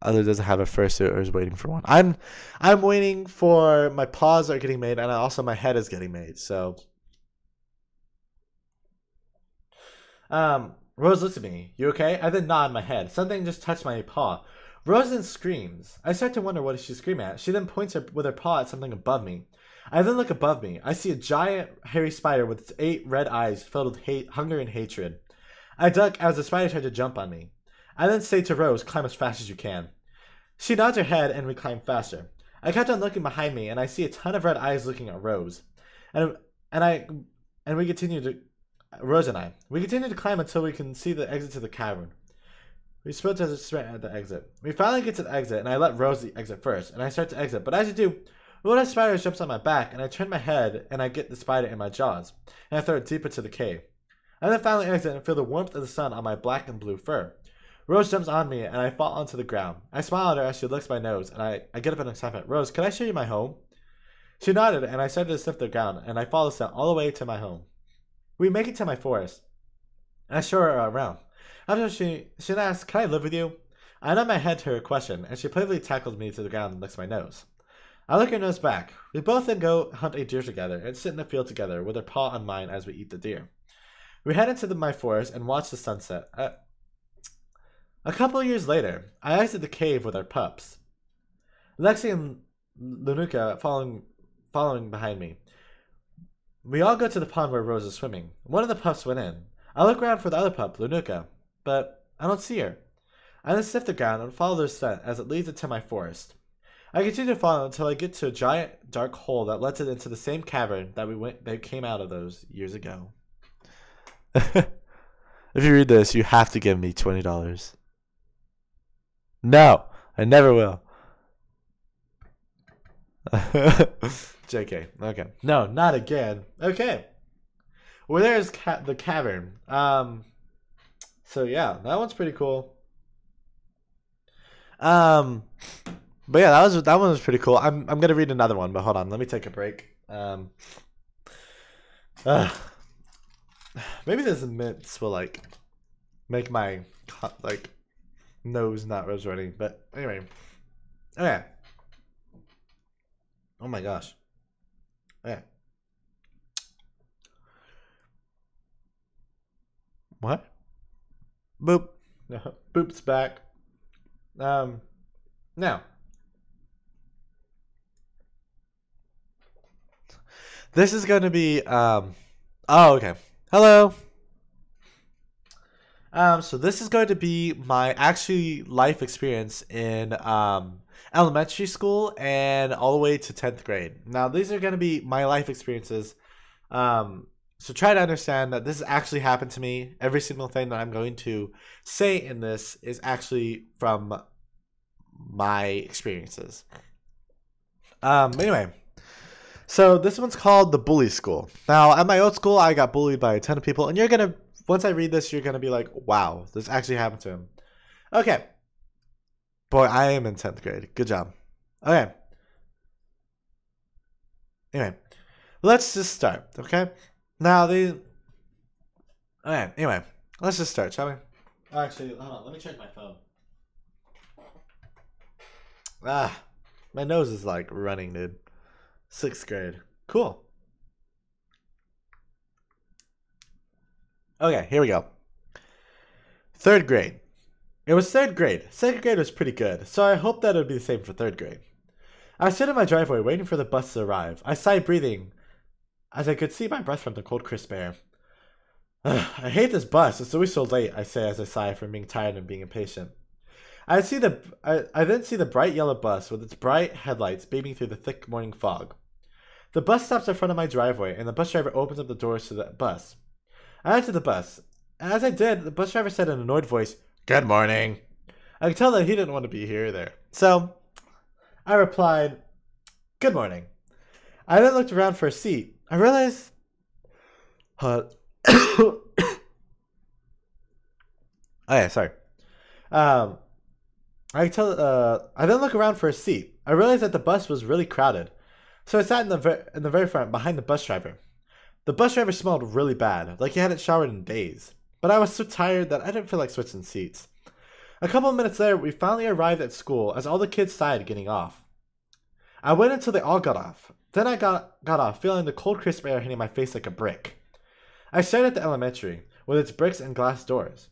doesn't have a fursuit or is waiting for one? I'm waiting for my paws are getting made and also my head is getting made. So Rose looks at me. You okay? I then nod my head. Something just touched my paw. Rose then screams. I start to wonder what she's screaming at. She then points with her paw at something above me. I then look above me. I see a giant hairy spider with its 8 red eyes filled with hunger and hatred. I duck as the spider tries to jump on me. I then say to Rose, "Climb as fast as you can." She nods her head and we climb faster. I kept on looking behind me and I see a ton of red eyes looking at Rose. We continue to climb until we can see the exit to the cavern. We split to the exit. We finally get to the exit and I let Rose exit first and I start to exit. But as I do, one of the spiders jumps on my back and I turn my head and I get the spider in my jaws and I throw it deeper to the cave. I then finally exit and feel the warmth of the sun on my black and blue fur. Rose jumps on me and I fall onto the ground. I smile at her as she licks my nose and I get up in excitement. "Rose, can I show you my home?" She nodded and I started to sniff the ground and I follow the scent all the way to my home. We make it to my forest and I show her around. After she asks, "Can I live with you?" I nod my head to her question and she playfully tackles me to the ground and licks my nose. I look her nose back. We both then go hunt a deer together and sit in the field together with her paw on mine as we eat the deer. We head into my forest and watch the sunset. A couple of years later, I exit the cave with our pups. Lexi and Lunuka following behind me. We all go to the pond where Rose is swimming. One of the pups went in. I look around for the other pup, Lunuka, but I don't see her. I then sniff the ground and follow their scent as it leads into my forest. I continue to follow until I get to a giant dark hole that lets it into the same cavern that came out of those years ago. If you read this, you have to give me $20. No, I never will. JK. Okay. No, not again. Okay. Well, there's the cavern. So yeah, that one's pretty cool. But yeah, that one was pretty cool. I'm gonna read another one, but hold on, let me take a break. Maybe this mints will like make my like nose not rose running. But anyway, okay. Oh my gosh. Okay. What? Boop. No, boop's back. Now. This is going to be, oh, okay. Hello. So this is going to be my actually life experience in, elementary school and all the way to 10th grade. Now, these are going to be my life experiences. So try to understand that this has actually happened to me. Every single thing that I'm going to say in this is actually from my experiences. Anyway. So this one's called The Bully School. Now, at my old school, I got bullied by a ton of people. And you're going to, once I read this, you're going to be like, wow, this actually happened to him. Okay. Boy, I am in 10th grade. Good job. Okay. Anyway, let's just start, okay? Now, okay, anyway, let's just start, shall we? Actually, hold on, let me check my phone. My nose is like running, dude. 6th grade. Cool. Okay, here we go. 3rd grade. It was 3rd grade. 2nd grade was pretty good, so I hope that it would be the same for 3rd grade. I stood in my driveway waiting for the bus to arrive. I sighed, breathing, as I could see my breath from the cold, crisp air. I hate this bus. It's always so late, I say as I sigh from being tired and being impatient. I then see the bright yellow bus with its bright headlights beaming through the thick morning fog. The bus stops in front of my driveway, and the bus driver opens up the doors to the bus. I enter the bus, and as I did, the bus driver said in an annoyed voice, "Good morning." I could tell that he didn't want to be here either. So, I replied, "Good morning." I then looked around for a seat. I realized... Oh yeah, sorry. I then look around for a seat. I realized that the bus was really crowded, so I sat in the very front behind the bus driver. The bus driver smelled really bad, like he hadn't showered in days. But I was so tired that I didn't feel like switching seats. A couple of minutes later, we finally arrived at school as all the kids sighed getting off. I waited until they all got off. Then I got off, feeling the cold, crisp air hitting my face like a brick. I stared at the elementary, with its bricks and glass doors.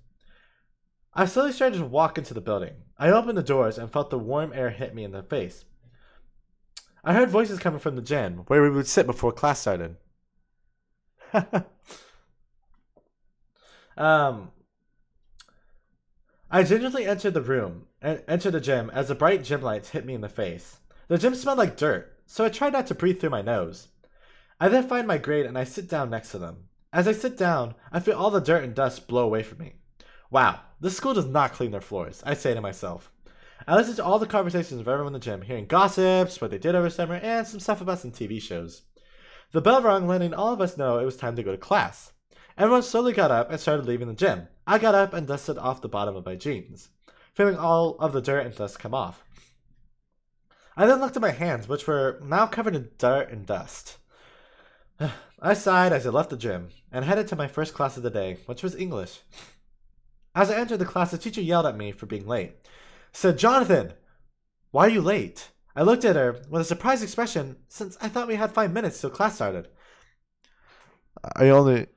I slowly started to walk into the building. I opened the doors and felt the warm air hit me in the face. I heard voices coming from the gym, where we would sit before class started. I gingerly entered the gym as the bright gym lights hit me in the face. The gym smelled like dirt, so I tried not to breathe through my nose. I then find my grade and I sit down next to them. As I sit down, I feel all the dirt and dust blow away from me. Wow, this school does not clean their floors, I say to myself. I listen to all the conversations of everyone in the gym, hearing gossips, what they did over summer, and some stuff about some TV shows. The bell rang, letting all of us know it was time to go to class. Everyone slowly got up and started leaving the gym. I got up and dusted off the bottom of my jeans, feeling all of the dirt and dust come off. I then looked at my hands, which were now covered in dirt and dust. I sighed as I left the gym and headed to my first class of the day, which was English. As I entered the class, the teacher yelled at me for being late. Said, "Jonathan, why are you late?" I looked at her with a surprised expression since I thought we had 5 minutes till class started. Are you only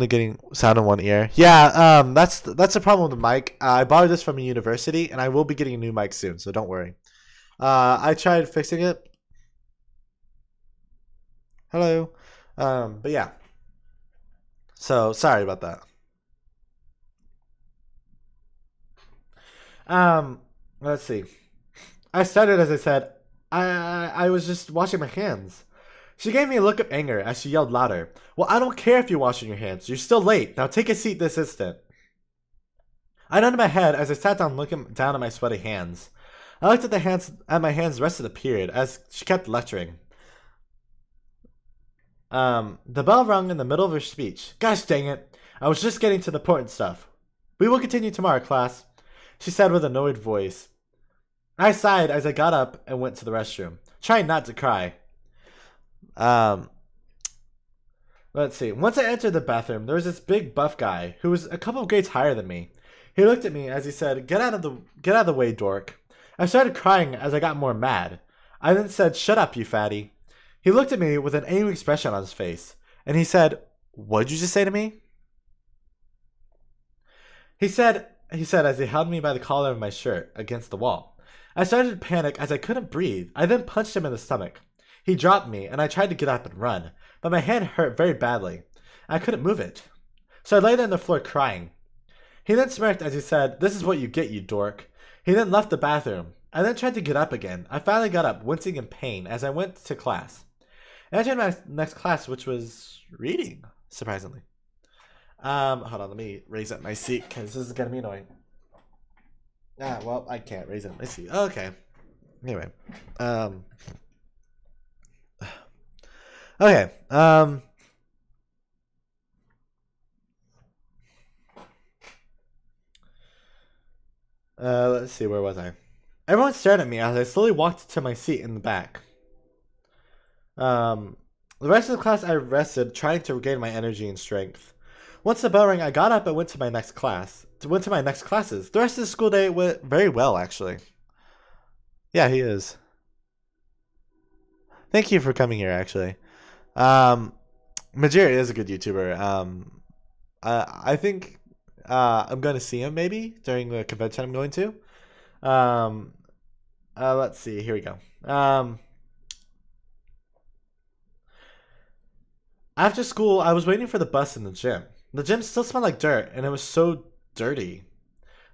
getting sound in one ear? Yeah, that's the problem with the mic. I borrowed this from a university, and I will be getting a new mic soon, so don't worry. I tried fixing it. Hello. But yeah. So sorry about that. Let's see. I started as I said. I was just washing my hands. She gave me a look of anger as she yelled louder. Well, I don't care if you're washing your hands. You're still late. Now take a seat this instant. I nodded my head as I sat down looking down at my sweaty hands. I looked at my hands the rest of the period as she kept lecturing. The bell rung in the middle of her speech. Gosh dang it. I was just getting to the important stuff. We will continue tomorrow, class, she said with an annoyed voice. I sighed as I got up and went to the restroom, trying not to cry. Let's see. Once I entered the bathroom, there was this big buff guy who was a couple of grades higher than me. He looked at me as he said, Get out of the way, dork." I started crying as I got more mad. I then said, "Shut up, you fatty." He looked at me with an angry expression on his face, and he said, "What'd you just say to me?" He said as he held me by the collar of my shirt against the wall. I started to panic as I couldn't breathe. I then punched him in the stomach. He dropped me, and I tried to get up and run, but my hand hurt very badly. I couldn't move it. So I lay there on the floor crying. He then smirked as he said, "This is what you get, you dork." He then left the bathroom. I then tried to get up again. I finally got up, wincing in pain, as I went to class. I entered my next class, which was reading, surprisingly. Hold on, let me raise up my seat, because this is going to be annoying. Well, I can't raise up my seat. Okay. Anyway. Okay. Let's see, where was I? Everyone stared at me as I slowly walked to my seat in the back. The rest of the class I rested, trying to regain my energy and strength. Once the bell rang, I got up and went to my next classes. The rest of the school day went very well, actually. Yeah, he is. Thank you for coming here, actually. Majiri is a good YouTuber. I think I'm going to see him maybe during the convention I'm going to. Let's see. Here we go. After school, I was waiting for the bus in the gym. The gym still smelled like dirt, and it was so dirty.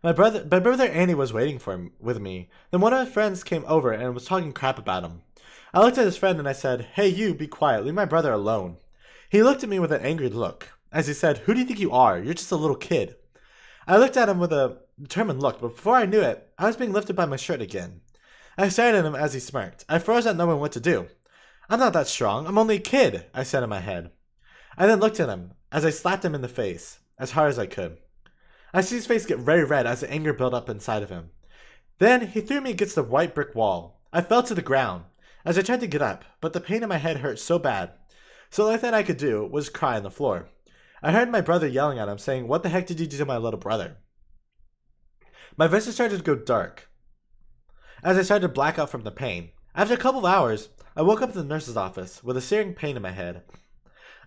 My brother Andy was waiting with me. Then one of my friends came over and was talking crap about him. I looked at his friend and I said, "Hey you, be quiet, leave my brother alone." He looked at me with an angry look, as he said, "Who do you think you are? You're just a little kid." I looked at him with a determined look, but before I knew it, I was being lifted by my shirt again. I stared at him as he smirked. I froze at knowing what to do. "I'm not that strong, I'm only a kid," I said in my head. I then looked at him, as I slapped him in the face, as hard as I could. I see his face get very red as the anger built up inside of him. Then he threw me against the white brick wall. I fell to the ground, as I tried to get up, but the pain in my head hurt so bad. So the only thing I could do was cry on the floor. I heard my brother yelling at him, saying, "What the heck did you do to my little brother?" My vision started to go dark, as I started to black out from the pain. After a couple of hours, I woke up in the nurse's office with a searing pain in my head.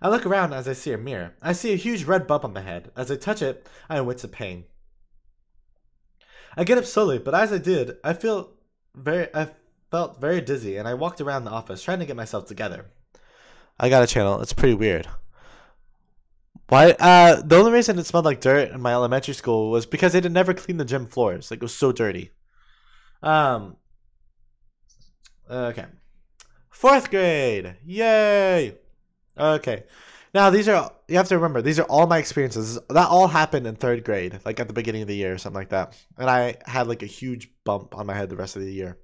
I look around as I see a mirror. I see a huge red bump on my head. As I touch it, I am wince of pain. I get up slowly, but as I did, I felt very dizzy, and I walked around the office trying to get myself together. I got a channel. It's pretty weird. Why? The only reason it smelled like dirt in my elementary school was because they never cleaned the gym floors. Like, it was so dirty. Okay. 4th grade. Yay. Okay. Now, you have to remember, these are all my experiences. That all happened in 3rd grade, like at the beginning of the year or something like that. And I had like a huge bump on my head the rest of the year.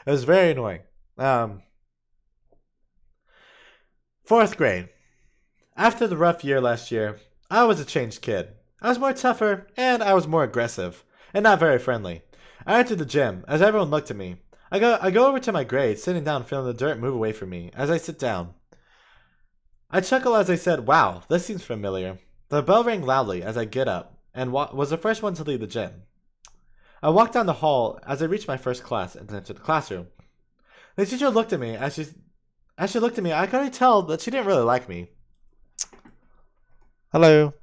It was very annoying. 4th grade. After the rough year last year, I was a changed kid. I was more tougher, and I was more aggressive, and not very friendly. I entered the gym, as everyone looked at me. I go over to my grade, sitting down, feeling the dirt move away from me. As I sit down, I chuckle as I said, "Wow, this seems familiar." The bell rang loudly as I get up, and was the first one to leave the gym. I walked down the hall as I reached my first class and entered the classroom. The teacher looked at me. As she looked at me, I could already tell that she didn't really like me. Hello.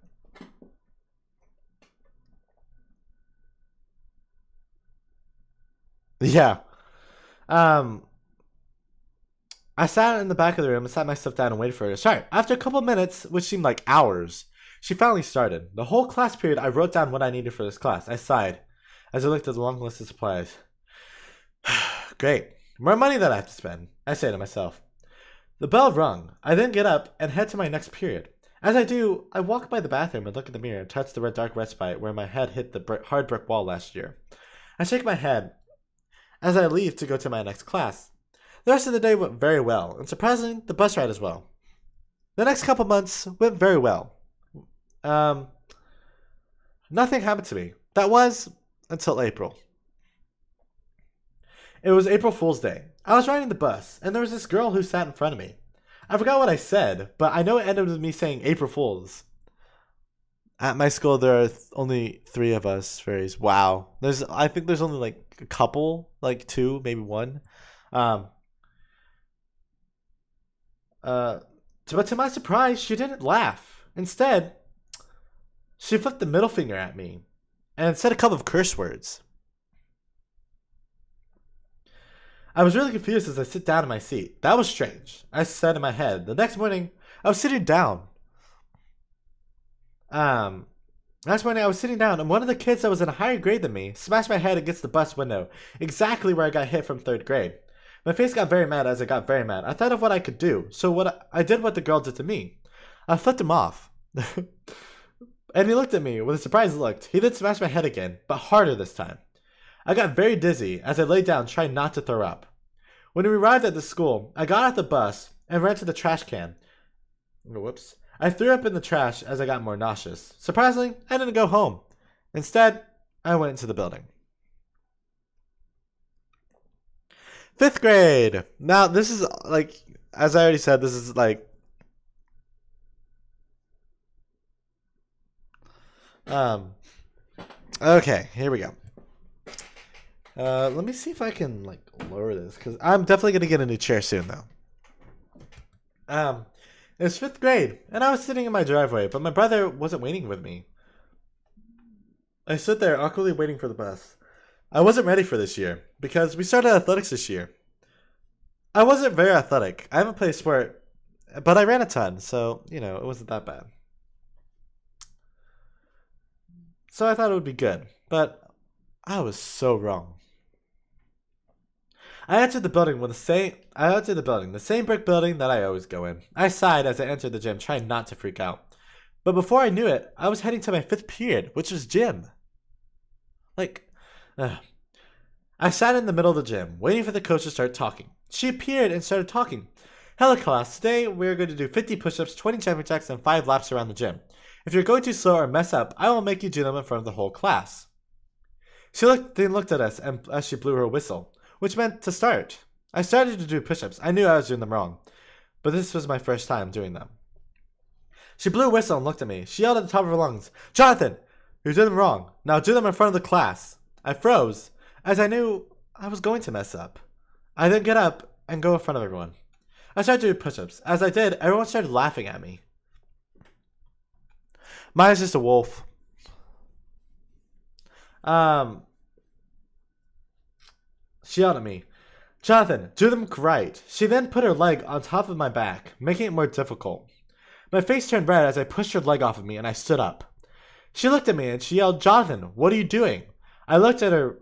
Yeah. I sat in the back of the room and sat myself down and waited for her to start. After a couple of minutes, which seemed like hours, she finally started. The whole class period, I wrote down what I needed for this class. I sighed as I looked at the long list of supplies. Great. More money that I have to spend, I say to myself. The bell rung. I then get up and head to my next period. As I do, I walk by the bathroom and look in the mirror and touch the dark red spot where my head hit the hard brick wall last year. I shake my head as I leave to go to my next class. The rest of the day went very well, and surprisingly, the bus ride as well. The next couple months went very well. Nothing happened to me. That was until April. It was April Fool's Day. I was riding the bus, and there was this girl who sat in front of me. I forgot what I said, but I know it ended with me saying April Fools. At my school, there are only 3 of us fairies. Wow. I think there's only like a couple, like 2, maybe 1. But to my surprise, she didn't laugh. Instead, she flipped the middle finger at me and said a couple of curse words. I was really confused as I sit down in my seat. That was strange, I said in my head. The next morning, I was sitting down. And one of the kids that was in a higher grade than me smashed my head against the bus window, exactly where I got hit from 3rd grade. My face got very mad as I got very mad. I thought of what I could do, so I did what the girl did to me. I flipped him off. And he looked at me with a surprised look. He then smashed my head again, but harder this time. I got very dizzy as I lay down trying not to throw up. When we arrived at the school, I got off the bus and ran to the trash can. Whoops. I threw up in the trash as I got more nauseous. Surprisingly, I didn't go home. Instead, I went into the building. 5th grade. Now, this is like, as I already said, this is like, okay, here we go. Let me see if I can like lower this, because I'm definitely gonna get a new chair soon, though. It was 5th grade, and I was sitting in my driveway, but my brother wasn't waiting with me. I stood there awkwardly waiting for the bus. I wasn't ready for this year, because we started athletics this year. I wasn't very athletic. I haven't played a sport, but I ran a ton, so, you know, it wasn't that bad. So I thought it would be good, but I was so wrong. I entered the building the same brick building that I always go in. I sighed as I entered the gym, trying not to freak out. But before I knew it, I was heading to my 5th period, which was gym. I sat in the middle of the gym, waiting for the coach to start talking. She appeared and started talking. Hello class, today we're going to do 50 push-ups, 20 jumping jacks, and 5 laps around the gym. If you're going too slow or mess up, I will make you do them in front of the whole class. She looked at us as she blew her whistle, which meant to start. I started to do push-ups. I knew I was doing them wrong, but this was my first time doing them. She blew a whistle and looked at me. She yelled at the top of her lungs, Jonathan, you're doing them wrong. Now do them in front of the class. I froze, as I knew I was going to mess up. I then get up and go in front of everyone. I started to do push-ups. As I did, everyone started laughing at me. Mine's just a wolf. She yelled at me, Jonathan, do them right. She then put her leg on top of my back, making it more difficult. My face turned red as I pushed her leg off of me and I stood up. She looked at me and she yelled, Jonathan, what are you doing? I looked at her,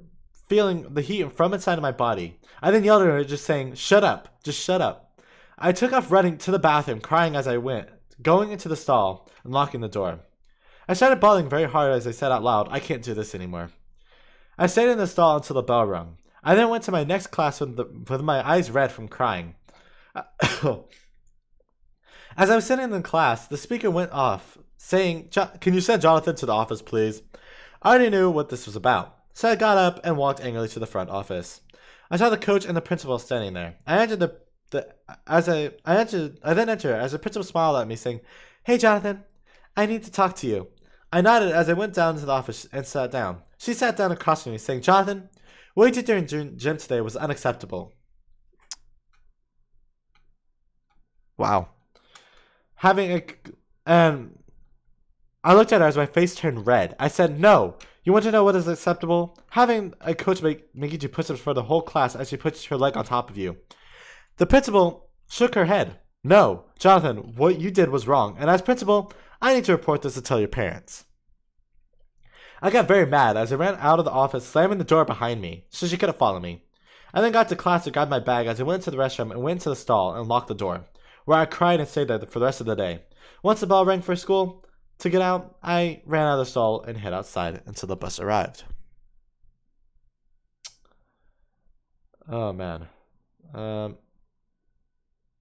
feeling the heat from inside of my body. I then yelled at her, just saying, shut up, just shut up. I took off running to the bathroom, crying as I went, going into the stall and locking the door. I started bawling very hard as I said out loud, I can't do this anymore. I stayed in the stall until the bell rung. I then went to my next class with my eyes red from crying. As I was sitting in the class, the speaker went off, saying, can you send Jonathan to the office, please? I already knew what this was about, so I got up and walked angrily to the front office. I saw the coach and the principal standing there. I entered I then entered as the principal smiled at me, saying, Hey, Jonathan, I need to talk to you. I nodded as I went down to the office and sat down. She sat down across from me, saying, Jonathan, what you did during gym today was unacceptable. Wow. Having a and I looked at her as my face turned red. I said, "No. You want to know what is acceptable? Having a coach make you do push-ups for the whole class as she puts her leg on top of you." The principal shook her head. "No, Jonathan, what you did was wrong, and as principal, I need to report this to tell your parents." I got very mad as I ran out of the office, slamming the door behind me, so she couldn't follow me. I then got to class to grab my bag as I went into the restroom and went into the stall and locked the door, where I cried and stayed there for the rest of the day. Once the bell rang for school to get out, I ran out of the stall and head outside until the bus arrived. Oh, man.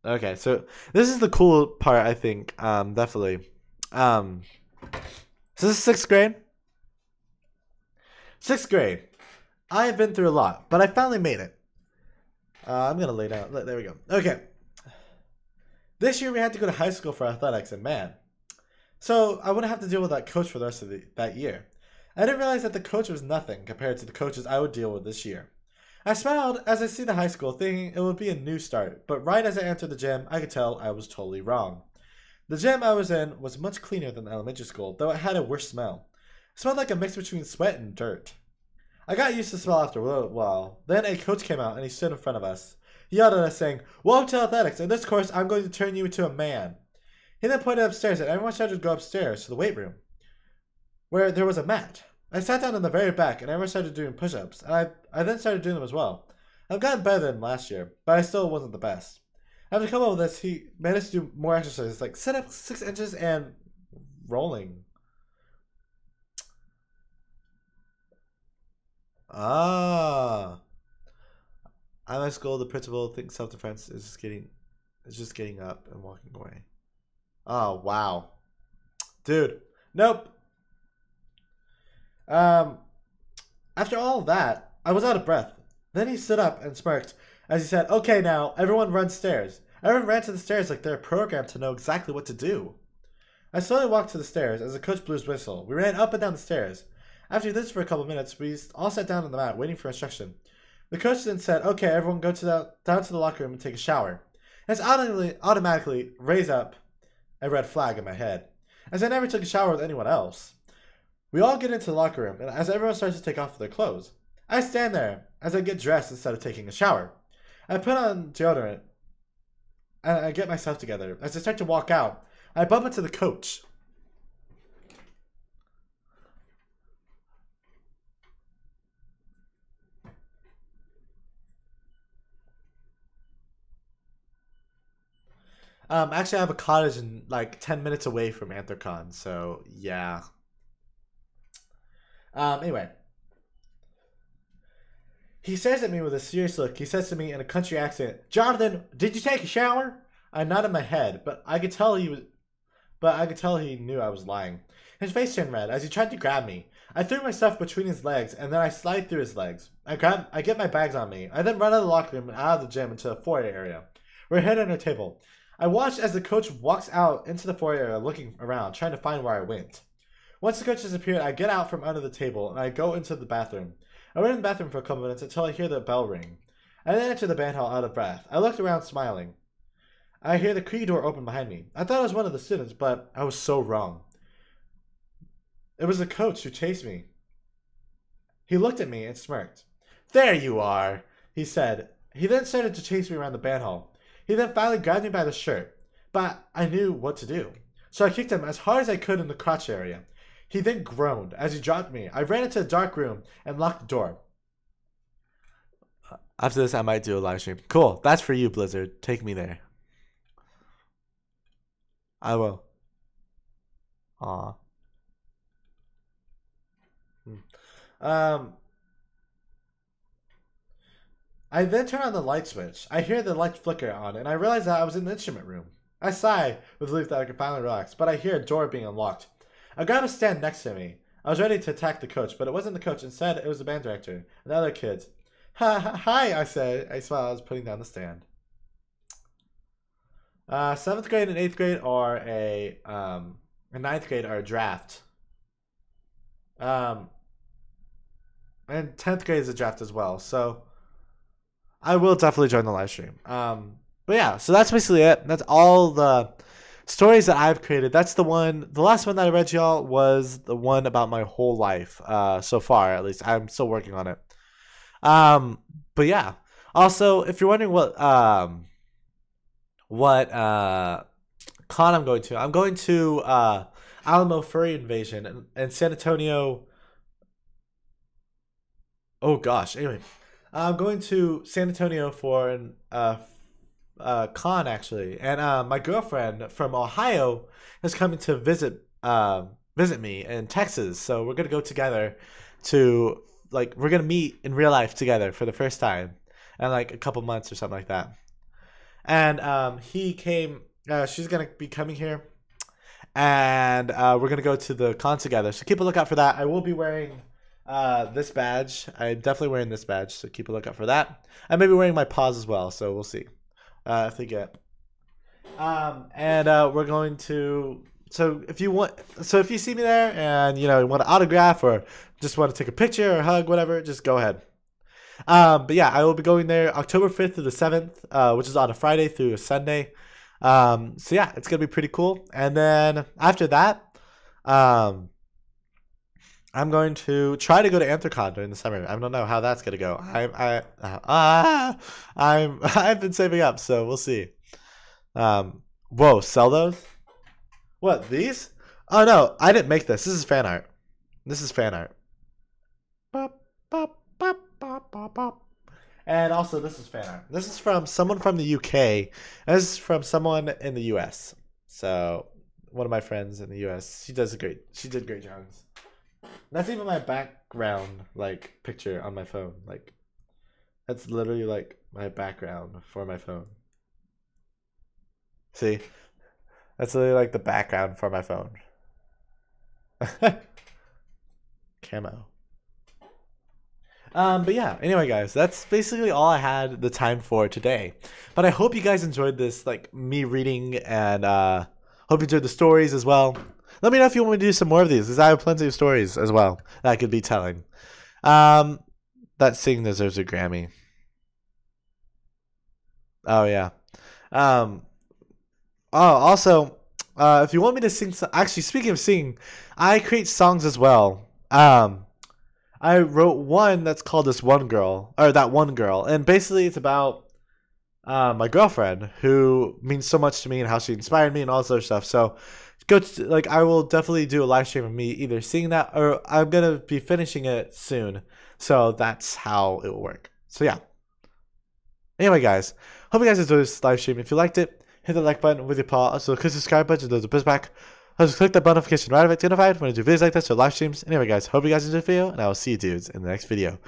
Okay, so this is the cool part, I think, definitely. So this is 6th grade. 6th grade. I have been through a lot, but I finally made it. I'm going to lay down. There we go. Okay. This year we had to go to high school for athletics, and man. So I wouldn't have to deal with that coach for the rest of that year. I didn't realize that the coach was nothing compared to the coaches I would deal with this year. I smiled as I see the high school, thinking it would be a new start, but right as I entered the gym, I could tell I was totally wrong. The gym I was in was much cleaner than the elementary school, though it had a worse smell. It smelled like a mix between sweat and dirt. I got used to the smell after a while. Then a coach came out and he stood in front of us. He yelled at us saying, "Welcome to athletics. In this course, I'm going to turn you into a man." He then pointed upstairs and everyone started to go upstairs to the weight room, where there was a mat. I sat down in the very back and everyone started doing push-ups, and I then started doing them as well. I've gotten better than last year, but I still wasn't the best. After coming up with this, he managed to do more exercises like sit-ups 6 inches and rolling. Ah. I'm at school, the principal thinks self-defense is just getting up and walking away. Oh, wow. Dude. Nope. After all of that, I was out of breath. Then he stood up and smirked as he said, "Okay, now, everyone run stairs." Everyone ran to the stairs like they're programmed to know exactly what to do. I slowly walked to the stairs as the coach blew his whistle. We ran up and down the stairs. After this for a couple minutes, we all sat down on the mat waiting for instruction. The coach then said, "Okay, everyone go down to the locker room and take a shower." And this automatically raised up a red flag in my head, as I never took a shower with anyone else. We all get into the locker room, and as everyone starts to take off their clothes, I stand there as I get dressed instead of taking a shower. I put on deodorant, and I get myself together. As I start to walk out, I bump into the coach. Actually, I have a cottage in like 10 minutes away from Anthrocon, so yeah. Anyway. He stares at me with a serious look. He says to me in a country accent, "Jonathan, did you take a shower?" I nodded my head, but I could tell he knew I was lying. His face turned red as he tried to grab me. I threw my stuff between his legs, and then I slide through his legs. I get my bags on me. I then run out of the locker room and out of the gym into the foyer area. We're hidden on a table. I watched as the coach walks out into the foyer area looking around, trying to find where I went. Once the coach disappeared, I get out from under the table and I go into the bathroom. I went in the bathroom for a couple minutes until I hear the bell ring. I then enter the band hall out of breath. I looked around smiling. I hear the creek door open behind me. I thought it was one of the students, but I was so wrong. It was the coach who chased me. He looked at me and smirked. "There you are," he said. He then started to chase me around the band hall. He then finally grabbed me by the shirt, but I knew what to do. So I kicked him as hard as I could in the crotch area. He then groaned as he dropped me. I ran into a dark room and locked the door. After this, I might do a live stream. Cool. That's for you, Blizzard. Take me there. I will. Aw. I then turn on the light switch. I hear the light flicker on, and I realize that I was in the instrument room. I sigh with relief that I can finally relax, but I hear a door being unlocked. I grab a stand next to me. I was ready to attack the coach, but it wasn't the coach. Instead, it was the band director and the other kids. Hi, I said. I smiled. I was putting down the stand. 7th grade and 8th grade are and 9th grade are a draft. And 10th grade is a draft as well. So I will definitely join the live stream. But But yeah, so that's basically it. That's all the stories that I've created. That's the one. The last one that I read y'all was the one about my whole life. So far, at least, I'm still working on it. Um, but yeah. Also, if you're wondering what con I'm going to Alamo Furry Invasion and San Antonio. Oh gosh. Anyway, I'm going to San Antonio for an con actually, and my girlfriend from Ohio is coming to visit me in Texas. So we're gonna go together to we're gonna meet in real life together for the first time in like a couple months or something like that. And he came. She's gonna be coming here, and we're gonna go to the con together. So keep a lookout for that. I will be wearing this badge. I'm definitely wearing this badge, so keep a lookout for that. I may be wearing my paws as well, so we'll see if they get. And we're going to. So if you see me there and you want an autograph or just want to take a picture or hug, whatever, just go ahead. But yeah, I will be going there October 5th to the 7th, which is on a Friday through a Sunday. So yeah, it's gonna be pretty cool. And then after that, I'm going to try to go to Anthrocon during the summer. I don't know how that's gonna go. I've been saving up, so we'll see. Whoa, sell those? What, these? Oh no, I didn't make this. This is fan art. This is fan art. Bop, bop, bop, bop, bop, bop. And also, this is fan art. This is from someone from the UK. And this is from someone in the US. So, one of my friends in the US. She did great drawings. That's even my background, picture on my phone. That's literally, my background for my phone. See? That's literally, the background for my phone. Camo. But yeah, anyway, guys, that's basically all I had the time for today. But I hope you guys enjoyed this, me reading, and hope you enjoyed the stories as well. Let me know if you want me to do some more of these, because I have plenty of stories as well that I could be telling. That sing deserves a Grammy. Oh, yeah. Also, if you want me to sing, actually, speaking of singing, I create songs as well. I wrote one that's called That One Girl, and basically it's about my girlfriend, who means so much to me and how she inspired me and all this other stuff. So I will definitely do a live stream of me either singing that, or I'm gonna be finishing it soon. So that's how it will work. So yeah. Anyway, guys, hope you guys enjoyed this live stream. If you liked it, hit the like button with your paw. Also, click the subscribe button. There's a push back. Also, click that bell notification right away to get notified when I do videos like this or live streams. Anyway, guys, hope you guys enjoyed the video, and I will see you dudes in the next video.